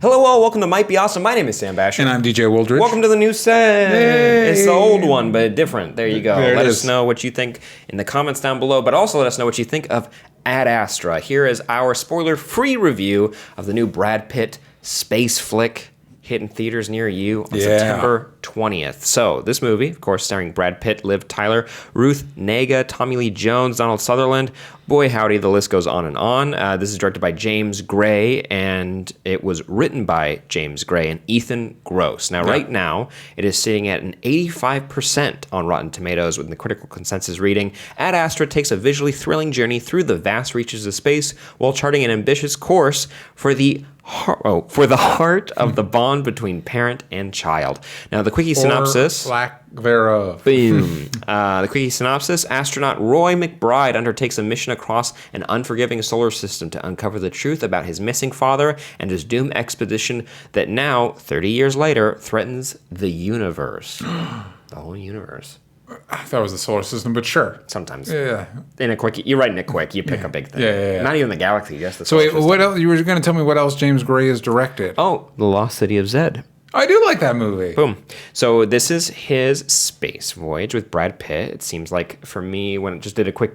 Hello all, welcome to Might Be Awesome. My name is Sam Basher. And I'm DJ Wooldridge. Welcome to the new set. Yay. It's the old one, but different. There you go. Let us is. know what you think in the comments down below, but also let us know what you think of Ad Astra. Here is our spoiler-free review of the new Brad Pitt space flick hitting theaters near you on September 20th. So, this movie, of course, starring Brad Pitt, Liv Tyler, Ruth Negga, Tommy Lee Jones, Donald Sutherland. Boy, howdy, the list goes on and on. This is directed by James Gray, and it was written by James Gray and Ethan Gross. Now, right now, it is sitting at an 85% on Rotten Tomatoes with the critical consensus reading. Ad Astra takes a visually thrilling journey through the vast reaches of space while charting an ambitious course for the heart of the bond between parent and child. Now, the quickie synopsis... lack thereof. Boom. The quickie synopsis, astronaut Roy McBride undertakes a mission across an unforgiving solar system to uncover the truth about his missing father and his doomed expedition that now, 30 years later, threatens the universe. The whole universe. I thought it was the solar system, but sure. Sometimes. Yeah. In a quickie, you're writing it quick, you pick a big thing. Yeah. Not even the galaxy, yes. So wait, what else? You were going to tell me what else James Gray has directed. Oh, The Lost City of Zed. I do like that movie. Boom. So this is his space voyage with Brad Pitt. It seems like, for me, when it just did a quick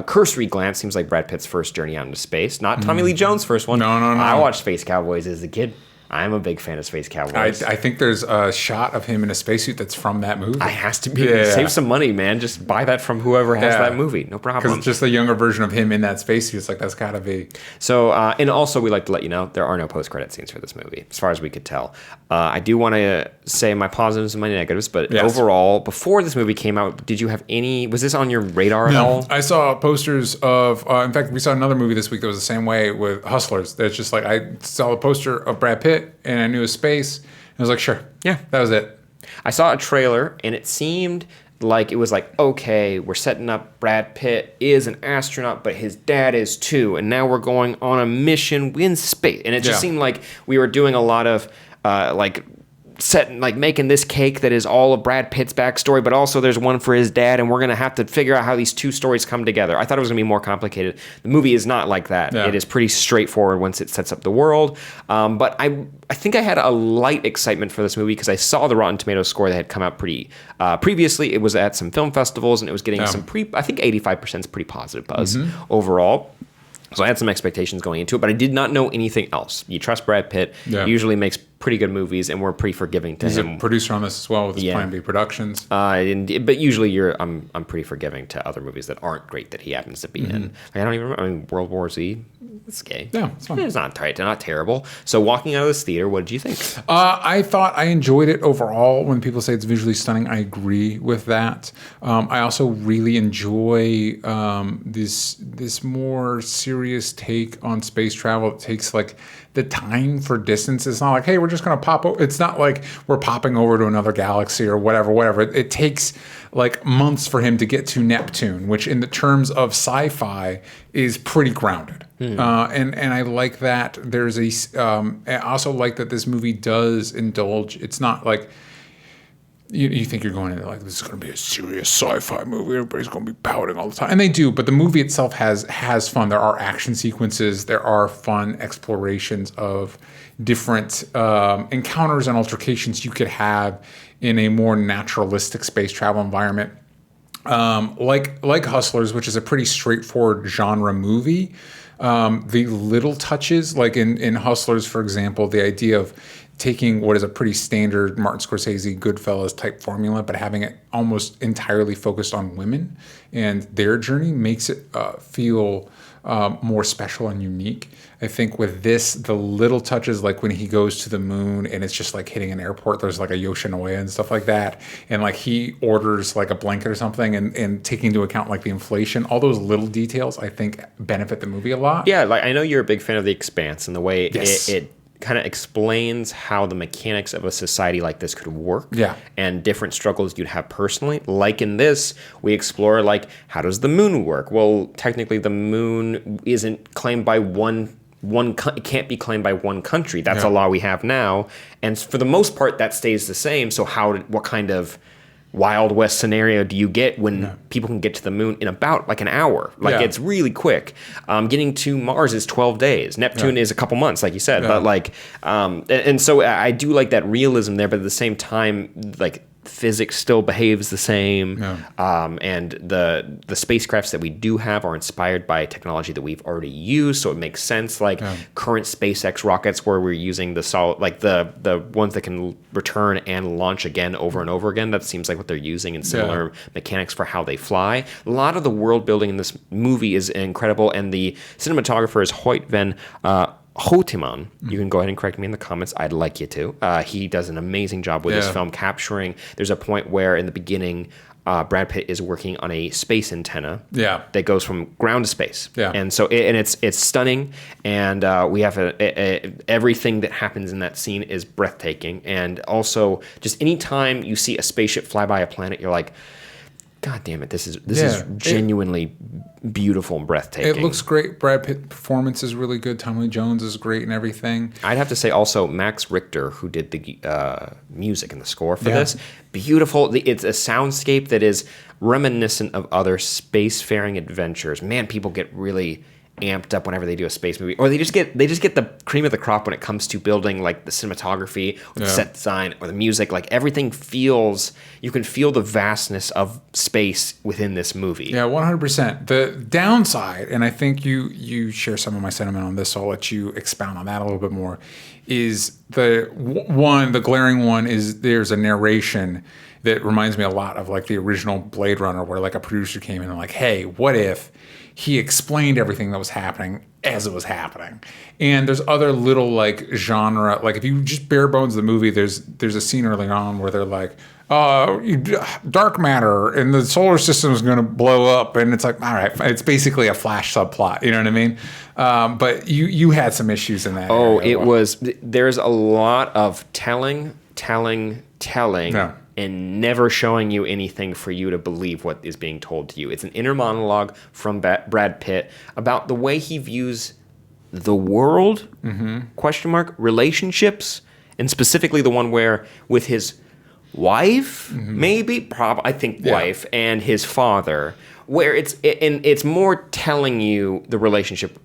cursory glance, seems like Brad Pitt's first journey out into space. Not Tommy Lee Jones' first one. No. I watched Space Cowboys as a kid. I'm a big fan of Space Cowboys. I think there's a shot of him in a spacesuit that's from that movie. It has to be. Yeah. Save some money, man. Just buy that from whoever has that movie. No problem. Because it's just a younger version of him in that spacesuit. It's like, that's got to be. So, and also we like to let you know, there are no post-credit scenes for this movie, as far as we could tell. I do want to say my positives and my negatives, but overall, before this movie came out, did you have any, was this on your radar at all? I saw posters of, in fact, we saw another movie this week that was the same way with Hustlers. That's just like, I saw a poster of Brad Pitt, and I knew his space, and I was like, sure. Yeah. That was it. I saw a trailer, and it seemed like it was like, okay, we're setting up Brad Pitt is an astronaut, but his dad is too, and now we're going on a mission in space. And it just seemed like we were doing a lot of making this cake that is all of Brad Pitt's backstory, but also there's one for his dad, and we're going to have to figure out how these two stories come together. I thought it was going to be more complicated. The movie is not like that. Yeah. It is pretty straightforward once it sets up the world. But I think I had a light excitement for this movie because I saw the Rotten Tomatoes score that had come out pretty previously. It was at some film festivals, and it was getting some I think 85% is pretty positive buzz overall. So I had some expectations going into it, but I did not know anything else. You trust Brad Pitt. Yeah. He usually makes pretty good movies, and we're pretty forgiving to him. He's a producer on this as well with his Plan B Productions. But usually I'm pretty forgiving to other movies that aren't great that he happens to be in. Like, I don't even remember. I mean, World War Z. It's gay. Yeah, it's fine. It's not terrible. So walking out of this theater, what did you think? I thought I enjoyed it overall. When people say it's visually stunning, I agree with that. I also really enjoy this more serious take on space travel. It takes like the time for distance. It's not like, hey, we're just going to pop over. It's not like we're popping over to another galaxy or whatever. It takes like months for him to get to Neptune, which in the terms of sci-fi is pretty grounded. And I like that there's I also like that this movie does indulge. It's not like you think you're going into like, this is going to be a serious sci-fi movie. Everybody's going to be pouting all the time. And they do, but the movie itself has fun. There are action sequences. There are fun explorations of different encounters and altercations you could have in a more naturalistic space travel environment. Like Hustlers, which is a pretty straightforward genre movie. The little touches, like in Hustlers, for example, the idea of taking what is a pretty standard Martin Scorsese, Goodfellas type formula, but having it almost entirely focused on women and their journey makes it feel more special and unique. I think with this, the little touches, like when he goes to the moon and it's just like hitting an airport, there's like a Yoshinoya and stuff like that. And like he orders like a blanket or something and taking into account like the inflation, all those little details, I think benefit the movie a lot. Yeah, like I know you're a big fan of The Expanse and the way it kind of explains how the mechanics of a society like this could work and different struggles you'd have personally. Like in this, we explore like, how does the moon work? Well, technically the moon isn't claimed by it can't be claimed by one country. That's a law we have now. And for the most part, that stays the same. So what kind of Wild West scenario do you get when people can get to the moon in about like an hour? Like it's really quick. Getting to Mars is 12 days. Neptune is a couple months, like you said. But like, and so I do like that realism there. But at the same time, like physics still behaves the same. And the spacecrafts that we do have are inspired by technology that we've already used. So it makes sense. Like current SpaceX rockets, where we're using the solid, like the ones that can return and launch again over and over again. That seems like what they're using, and similar mechanics for how they fly. A lot of the world building in this movie is incredible, and the cinematographer is Hoyt van Hoteman. You can go ahead and correct me in the comments. I'd like you to. He does an amazing job with this film, capturing. There's a point where in the beginning, Brad Pitt is working on a space antenna that goes from ground to space. And so it's stunning, and we have everything that happens in that scene is breathtaking. And also, just anytime you see a spaceship fly by a planet, you're like, God damn it, this is genuinely beautiful and breathtaking. It looks great. Brad Pitt performance is really good. Tommy Lee Jones is great and everything. I'd have to say also Max Richter, who did the music and the score for this. Beautiful. It's a soundscape that is reminiscent of other spacefaring adventures. Man, people get really amped up whenever they do a space movie, or they just get the cream of the crop when it comes to building like the cinematography or the set design or the music. Like everything feels, you can feel the vastness of space within this movie. 100%. The downside, and I think you share some of my sentiment on this, so I'll let you expound on that a little bit more, is the glaring one is there's a narration that reminds me a lot of like the original Blade Runner, where like a producer came in and like, hey, what if he explained everything that was happening as it was happening? And there's other little like genre, like if you just bare bones the movie, there's a scene early on where they're like, dark matter and the solar system is going to blow up, and it's like, all right, it's basically a Flash subplot, you know what I mean? But you had some issues in that area. There's a lot of telling and never showing you anything for you to believe what is being told to you. It's an inner monologue from Brad Pitt about the way he views the world, relationships, and specifically the one where with his wife, wife, and his father, where it's more telling you the relationship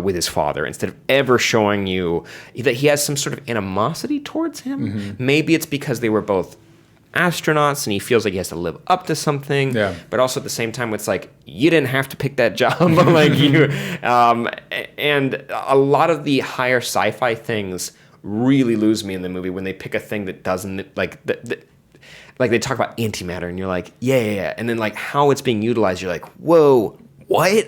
with his father instead of ever showing you that he has some sort of animosity towards him. Maybe it's because they were both astronauts and he feels like he has to live up to something, but also at the same time it's like, you didn't have to pick that job. Like you and a lot of the higher sci-fi things really lose me in the movie when they pick a thing that doesn't like like they talk about antimatter and you're like and then like how it's being utilized, you're like, whoa, what?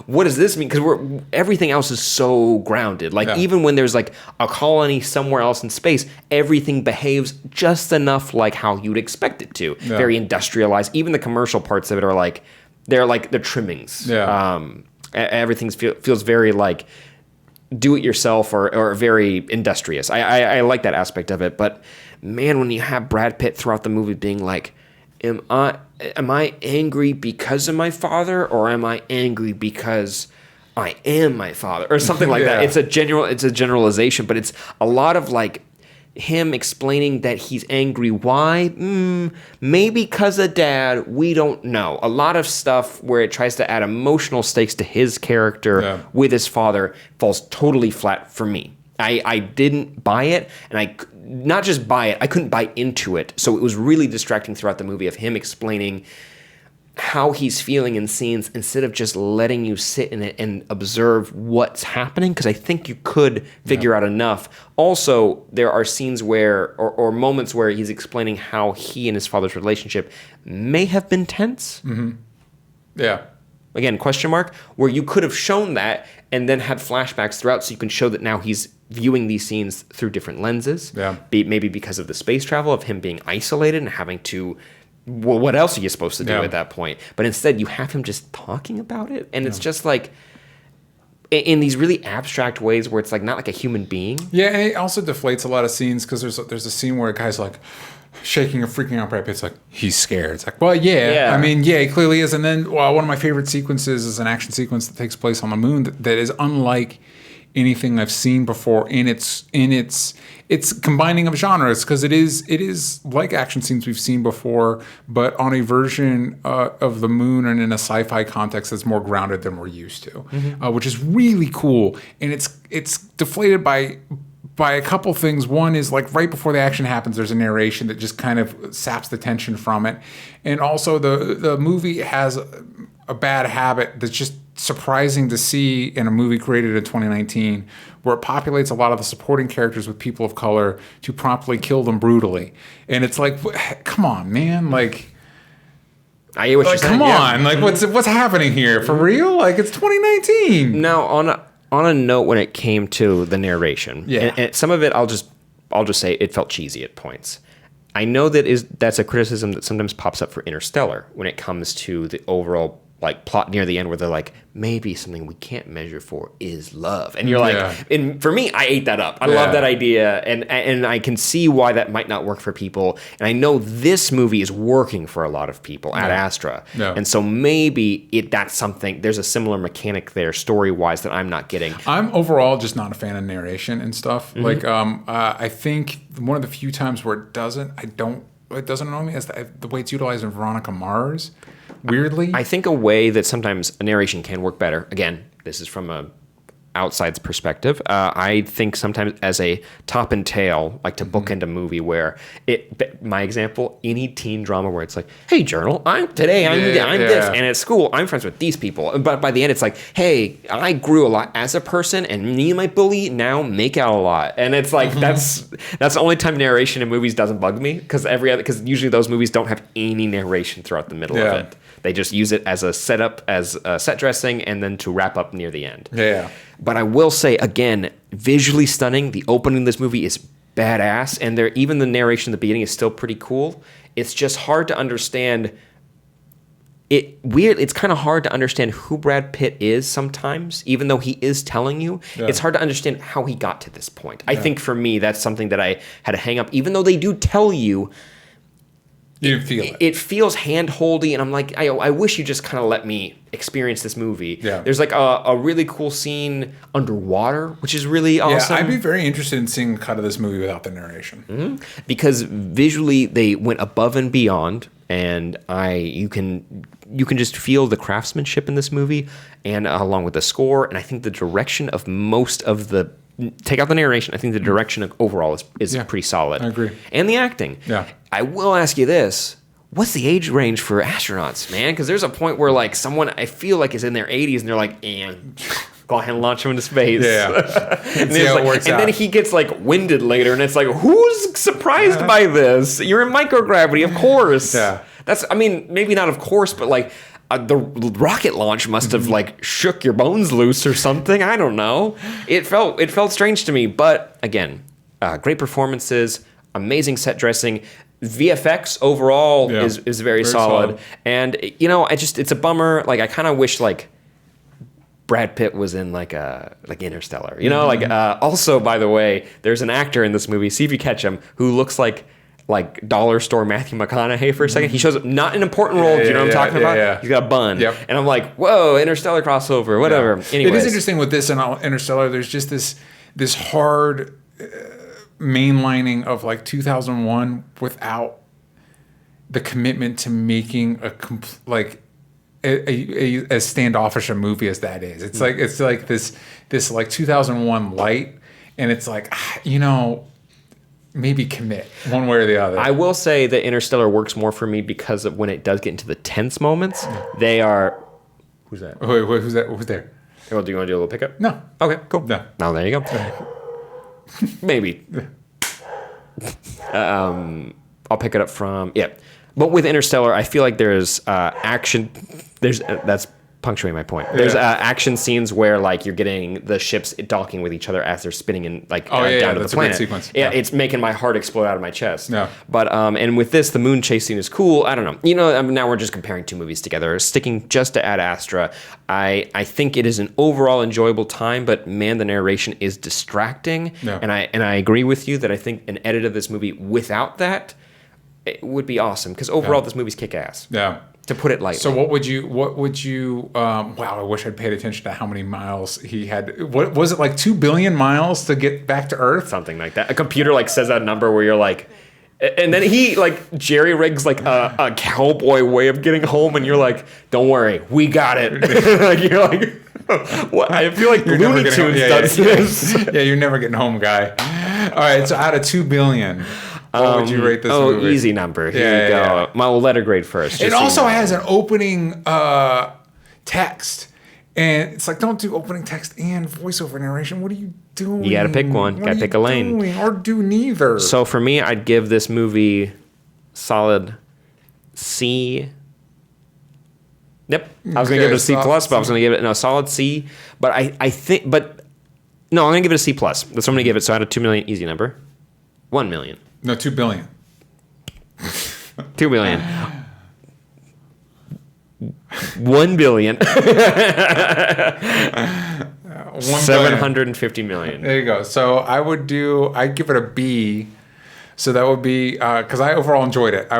What does this mean? Because everything else is so grounded. Like even when there's like a colony somewhere else in space, everything behaves just enough like how you'd expect it to. Very industrialized. Even the commercial parts of it are like they're trimmings. Everything feels very like do it yourself or very industrious. I like that aspect of it. But man, when you have Brad Pitt throughout the movie being like, Am I angry because of my father, or am I angry because I am my father, or something like that? It's a generalization, but it's a lot of like him explaining that he's angry. Why? Maybe because of dad. We don't know. A lot of stuff where it tries to add emotional stakes to his character with his father falls totally flat for me. I didn't buy it, and not just buy it, I couldn't buy into it. So it was really distracting throughout the movie of him explaining how he's feeling in scenes instead of just letting you sit in it and observe what's happening, because I think you could figure out enough. Also, there are scenes where, or moments where he's explaining how he and his father's relationship may have been tense. Again, question mark, where you could have shown that and then had flashbacks throughout so you can show that now he's viewing these scenes through different lenses. Maybe because of the space travel, of him being isolated and having to, well, what else are you supposed to do at that point? But instead, you have him just talking about it, and it's just like, in these really abstract ways where it's like not like a human being. Yeah, and it also deflates a lot of scenes, because there's a scene where a guy's like shaking and freaking out. Brad Pitt's like, he's scared. It's like, well, I mean, he clearly is. And then, one of my favorite sequences is an action sequence that takes place on the moon that is unlike anything I've seen before in its combining of genres, because it is like action scenes we've seen before, but on a version of the moon and in a sci-fi context that's more grounded than we're used to, which is really cool. And it's deflated by a couple things. One is like right before the action happens, there's a narration that just kind of saps the tension from it. And also the movie has a bad habit that's just surprising to see in a movie created in 2019, where it populates a lot of the supporting characters with people of color to promptly kill them brutally. And it's like, come on, man. Like, I hear what you're saying. Come on. Like, what's happening here? For real? Like, it's 2019. Now, on a note, when it came to the narration, and some of it, I'll just say it felt cheesy at points. I know that's a criticism that sometimes pops up for Interstellar when it comes to the overall like plot near the end, where they're like, maybe something we can't measure for is love, and you're like, and for me, I ate that up. I love that idea, and I can see why that might not work for people, and I know this movie is working for a lot of people. Ad Astra, and so maybe that's something. There's a similar mechanic there, story wise, that I'm not getting. I'm overall just not a fan of narration and stuff. Like, I think one of the few times where it doesn't annoy me is the way it's utilized in Veronica Mars. Weirdly, I think a way that sometimes a narration can work better. Again, this is from a outside's perspective. I think sometimes as a top and tail, like to bookend a movie where my example, any teen drama where it's like, hey, journal, I'm this, and at school, I'm friends with these people. But by the end, it's like, hey, I grew a lot as a person, and me and my bully now make out a lot. And it's like, that's the only time narration in movies doesn't bug me, because usually those movies don't have any narration throughout the middle of it. They just use it as a setup, as set dressing, and then to wrap up near the end. Yeah. But I will say, again, visually stunning. The opening of this movie is badass, and even the narration at the beginning is still pretty cool. It's just hard to understand. It's kind of hard to understand who Brad Pitt is sometimes, even though he is telling you. Yeah. It's hard to understand how he got to this point. I think for me, that's something that I had to hang up, even though they do tell you. You feel it. It feels hand-holdy, and I'm like, I wish you just kind of let me experience this movie. Yeah. There's like a really cool scene underwater, which is really awesome. Yeah, I'd be very interested in seeing a cut of this movie without the narration. Because visually, they went above and beyond, and you can just feel the craftsmanship in this movie, and along with the score, and I think the direction of most of the. Take out the narration. I think the direction overall is pretty solid. I agree. And the acting. Yeah. I will ask you this. What's the age range for astronauts, man? Because there's a point where like someone I feel like is in their 80s and they're like, go ahead and launch him into space. Yeah. and then he gets like winded later, and it's like, who's surprised by this? You're in microgravity, of course. Yeah. Maybe not of course, but like the rocket launch must have like shook your bones loose or something. I don't know. It felt strange to me, but again, great performances, amazing set dressing. VFX overall is very solid. And it's a bummer. Like I kind of wish like Brad Pitt was in like Interstellar. Also, by the way, there's an actor in this movie, see if you catch him, who looks like dollar store Matthew McConaughey for a second. He shows up, not an important role. Do you know what I'm talking about? Yeah. He's got a bun. Yep. And I'm like, whoa, Interstellar crossover, whatever. Yeah. Anyways. It is interesting with this and Interstellar, there's just this hard mainlining of like 2001 without the commitment to making as standoffish a movie as that is. It's like this like 2001 light, and it's like, maybe commit one way or the other. I will say that Interstellar works more for me because of when it does get into the tense moments. They are. Who's that? Wait, who's that? Who's there? Well, do you want to do a little pickup? No. Okay, cool. No. Oh, there you go. Maybe. I'll pick it up from But with Interstellar, I feel like there's action. That's punctuating my point. There's action scenes where like you're getting the ships docking with each other as they're spinning in down to the planet. A great sequence. Yeah, it's making my heart explode out of my chest. Yeah. But and with this, the moon chase scene is cool. I don't know. Now we're just comparing two movies together. Sticking just to Ad Astra, I think it is an overall enjoyable time. But man, the narration is distracting. Yeah. And I agree with you that I think an edit of this movie without that it would be awesome, because overall this movie's kick ass. Yeah. to put it lightly. So what would you, wow, I wish I'd paid attention to how many miles he had. What was it, like 2 billion miles to get back to Earth? Something like that. A computer like says that number where you're like, and then he like jerry rigs like a cowboy way of getting home, and you're like, don't worry, we got it. Like, you're like, what? I feel like Looney Tunes does this. Yeah, you're never getting home, guy. All right, so out of 2 billion, what would you rate this movie? Easy number. Here you go. Well, letter grade first. It also has an opening text. And it's like, don't do opening text and voiceover narration. What are you doing? You got to pick one. Got to pick a lane. Or do neither. So for me, I'd give this movie solid C. Yep. I was going to give it a C plus, but I was going to give it a solid C. But I think, no, I'm going to give it a C plus. That's what I'm going to give it. So out of 2 million, easy number. 1 million. No, 2 billion. 2 billion. 1 billion. 750 million. There you go. So I'd give it a B. So that would be because I overall enjoyed it. It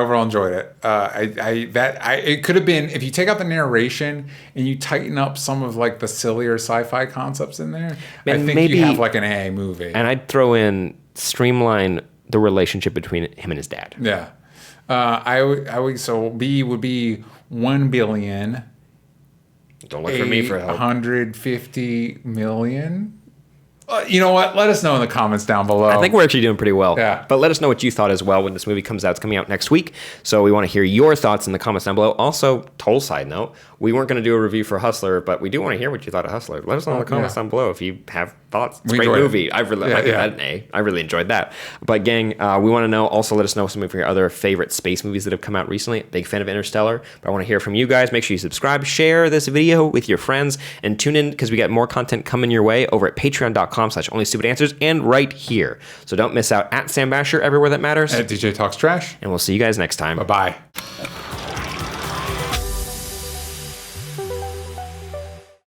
could have been, if you take out the narration and you tighten up some of like the sillier sci-fi concepts in there, I think maybe you have like an A movie. And I'd throw in streamline the relationship between him and his dad. Yeah. So B would be 1 billion. Don't look for me for help. 150 million. You know what? Let us know in the comments down below. I think we're actually doing pretty well. Yeah. But let us know what you thought as well when this movie comes out. It's coming out next week. So we want to hear your thoughts in the comments down below. Also, total side note, we weren't going to do a review for Hustler, but we do want to hear what you thought of Hustler. Let us know in the comments down below if you have thoughts. It's a great movie. I give that an A. I really enjoyed that. But gang, we want to know, also let us know some of your other favorite space movies that have come out recently. Big fan of Interstellar, but I want to hear from you guys. Make sure you subscribe, share this video with your friends, and tune in because we got more content coming your way over at patreon.com/onlystupidanswers and right here. So don't miss out. At Sam Basher everywhere that matters. At DJ Talks Trash. And we'll see you guys next time. Bye-bye.